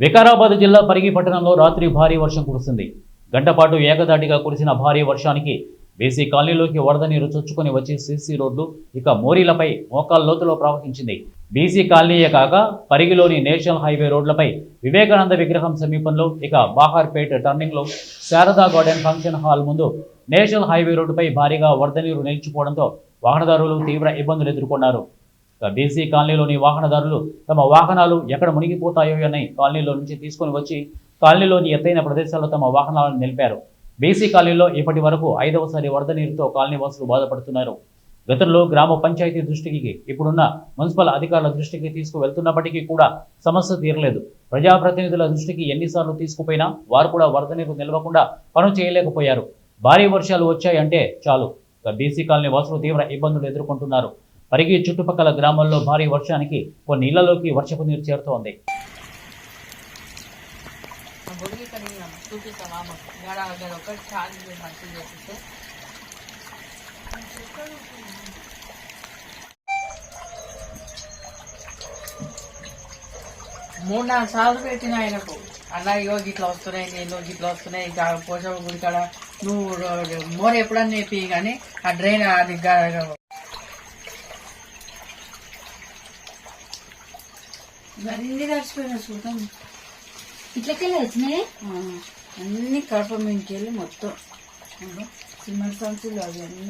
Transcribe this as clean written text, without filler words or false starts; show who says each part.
Speaker 1: వికారాబాద్ జిల్లా పరిగి పట్టణంలో రాత్రి భారీ వర్షం కురిసింది. గంటపాటు ఏకదాటిగా కురిసిన భారీ వర్షానికి బీసీ కాలనీలోకి వరద నీరు చొచ్చుకొని వచ్చి సీసీ రోడ్లు ఇక మోరీలపై మోకాల లోతులో ప్రవహించింది. బీసీ కాలనీయే కాక పరిగిలోని నేషనల్ హైవే రోడ్లపై వివేకానంద విగ్రహం సమీపంలో ఇక బాహార్పేట్ టర్నింగ్లో శారదా గార్డెన్ ఫంక్షన్ హాల్ ముందు నేషనల్ హైవే రోడ్డుపై భారీగా వరద నీరు నిలిచిపోవడంతో వాహనదారులు తీవ్ర ఇబ్బందులు ఎదుర్కొన్నారు. బీసీ కాలనీలోని వాహనదారులు తమ వాహనాలు ఎక్కడ మునిగిపోతాయో అని కాలనీలో నుంచి తీసుకుని వచ్చి కాలనీలోని ఎత్తైన ప్రదేశాల్లో తమ వాహనాలను నిలిపారు. బీసీ కాలనీలో ఇప్పటి వరకు 5వసారి వరద నీరుతో కాలనీ వాసులు బాధపడుతున్నారు. గతంలో గ్రామ పంచాయతీ దృష్టికి, ఇప్పుడున్న మున్సిపల్ అధికారుల దృష్టికి తీసుకువెళ్తున్నప్పటికీ కూడా సమస్య తీరలేదు. ప్రజాప్రతినిధుల దృష్టికి ఎన్నిసార్లు తీసుకుపోయినా వారు కూడా వరద నీరు నిలవకుండా పనులు చేయలేకపోయారు. భారీ వర్షాలు వచ్చాయంటే చాలు బీసీ కాలనీ వాసులు తీవ్ర ఇబ్బందులు ఎదుర్కొంటున్నారు. పరిగి చుట్టుపక్కల గ్రామాల్లో భారీ వర్షానికి కొన్ని ఇళ్లలోకి వర్షపు నీరు చేరుతోంది.
Speaker 2: మూడు నాలుగు సార్లు పెట్టిన ఆయనకు అలా గిట్లా వస్తున్నాయి, నీళ్ళు గిట్లా వస్తున్నాయి, పోషక గుడి కాడ నువ్వు మోర ఎప్పుడన్నా చెప్పి కానీ ఆ డ్రైన్ అది
Speaker 3: అన్ని తడిచిపోయినా చూద్దాం. ఇట్లకెళ్ళి వచ్చినాయి అన్ని కడప మించి వెళ్ళి మొత్తం సిమెంట్ సంచులు అవి అన్నీ